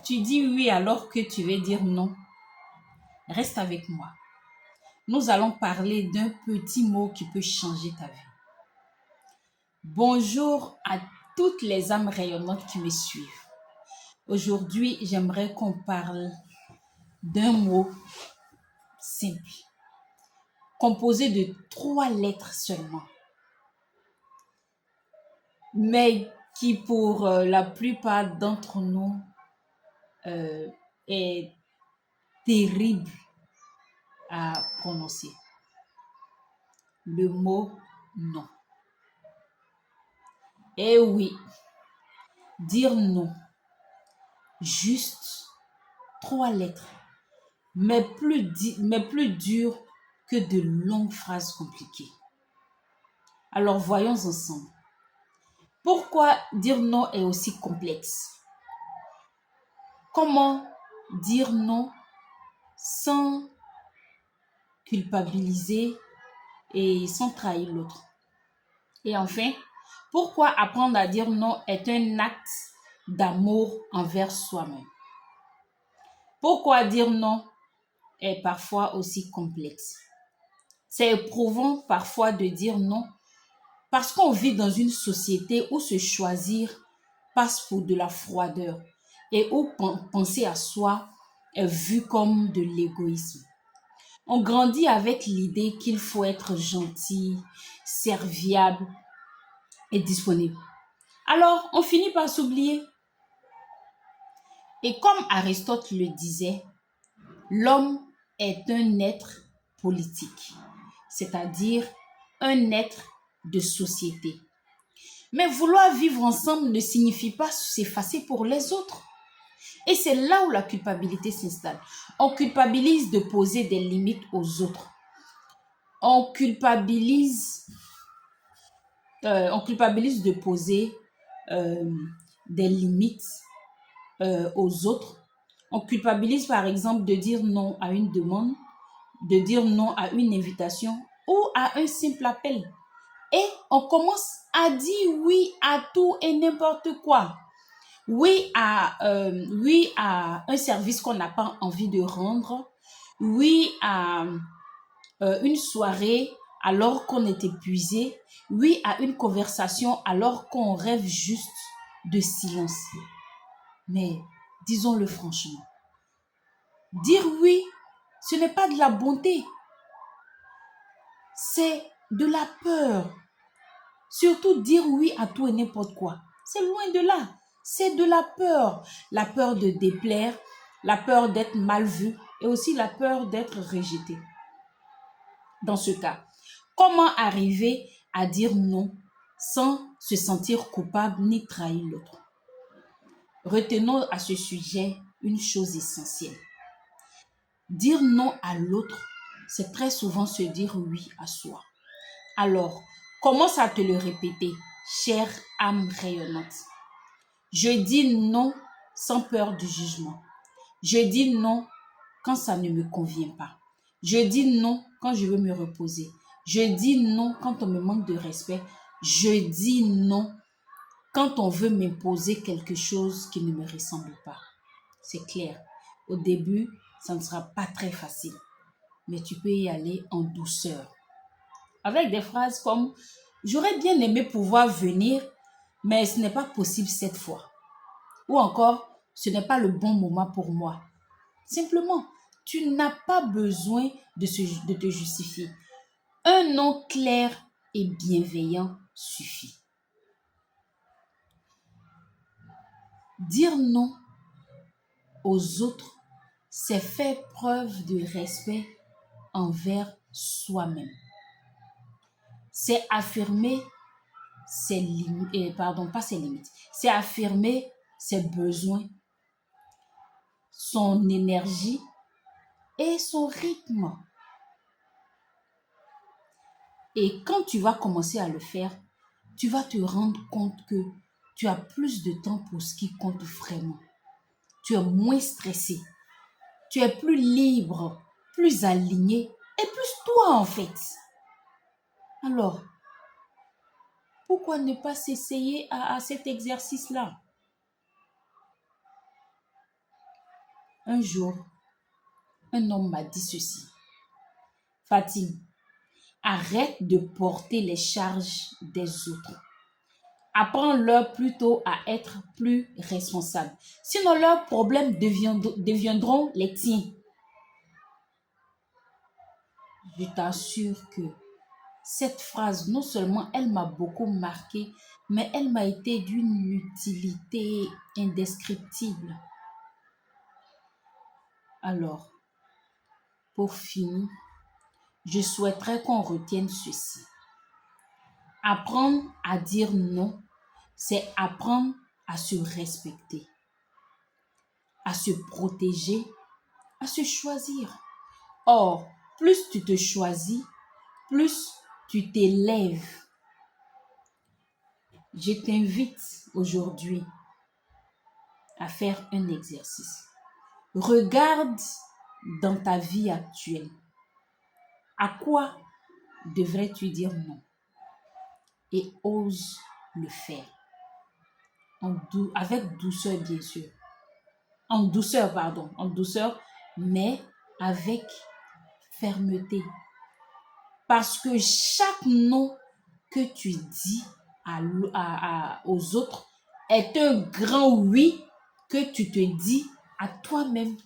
tu dis oui alors que tu veux dire non, reste avec moi. Nous allons parler d'un petit mot qui peut changer ta vie. Bonjour à toutes les âmes rayonnantes qui me suivent. Aujourd'hui, j'aimerais qu'on parle d'un mot simple, composé de 3 lettres seulement, mais qui pour la plupart d'entre nous est terrible à prononcer. Le mot non. Eh oui, dire non, juste 3 lettres, mais plus dur que de longues phrases compliquées. Alors voyons ensemble. Pourquoi dire non est aussi complexe? Comment dire non sans culpabiliser et sans trahir l'autre? Et enfin, pourquoi apprendre à dire non est un acte d'amour envers soi-même? Pourquoi dire non est parfois aussi complexe? C'est éprouvant parfois de dire non parce qu'on vit dans une société où se choisir passe pour de la froideur et où penser à soi est vu comme de l'égoïsme. On grandit avec l'idée qu'il faut être gentil, serviable et disponible. Alors, on finit par s'oublier. Et comme Aristote le disait, l'homme est un être politique, c'est-à-dire un être de société. Mais vouloir vivre ensemble ne signifie pas s'effacer pour les autres. Et c'est là où la culpabilité s'installe. On culpabilise de poser des limites aux autres. On culpabilise de poser des limites aux autres. On culpabilise par exemple de dire non à une demande, de dire non à une invitation ou à un simple appel. Et on commence à dire oui à tout et n'importe quoi. Oui à un service qu'on n'a pas envie de rendre. Oui à une soirée alors qu'on est épuisé. Oui à une conversation alors qu'on rêve juste de silence. Mais disons-le franchement, dire oui, ce n'est pas de la bonté, c'est de la peur. Surtout dire oui à tout et n'importe quoi. C'est loin de là. C'est de la peur de déplaire, la peur d'être mal vu et aussi la peur d'être rejeté. Dans ce cas, comment arriver à dire non sans se sentir coupable ni trahir l'autre? Retenons à ce sujet une chose essentielle. Dire non à l'autre, c'est très souvent se dire oui à soi. Alors, commence à te le répéter, chère âme rayonnante. Je dis non sans peur du jugement. Je dis non quand ça ne me convient pas. Je dis non quand je veux me reposer. Je dis non quand on me manque de respect. Je dis non quand on veut m'imposer quelque chose qui ne me ressemble pas. C'est clair. Au début, ça ne sera pas très facile, mais tu peux y aller en douceur. Avec des phrases comme « J'aurais bien aimé pouvoir venir, mais ce n'est pas possible cette fois. » Ou encore « Ce n'est pas le bon moment pour moi. » Simplement, tu n'as pas besoin de te justifier. Un non clair et bienveillant suffit. Dire non aux autres, c'est faire preuve de respect envers soi-même. C'est affirmer ses limites, pas ses limites, c'est affirmer ses besoins, son énergie et son rythme. Et quand tu vas commencer à le faire, tu vas te rendre compte que tu as plus de temps pour ce qui compte vraiment. Tu es moins stressé, tu es plus libre, plus aligné et plus toi en fait. Alors, pourquoi ne pas s'essayer à cet exercice-là? Un jour, un homme m'a dit ceci. Fatime, arrête de porter les charges des autres. Apprends-leur plutôt à être plus responsables. Sinon, leurs problèmes deviendront les tiens. Je t'assure que cette phrase, non seulement elle m'a beaucoup marqué, mais elle m'a été d'une utilité indescriptible. Alors, pour finir, je souhaiterais qu'on retienne ceci. Apprendre à dire non, c'est apprendre à se respecter, à se protéger, à se choisir. Or, plus tu te choisis, plus tu t'élèves. Je t'invite aujourd'hui à faire un exercice. Regarde dans ta vie actuelle. À quoi devrais-tu dire non? Et ose le faire. Avec douceur, bien sûr. En douceur, mais avec fermeté. Parce que chaque non que tu dis aux autres est un grand oui que tu te dis à toi-même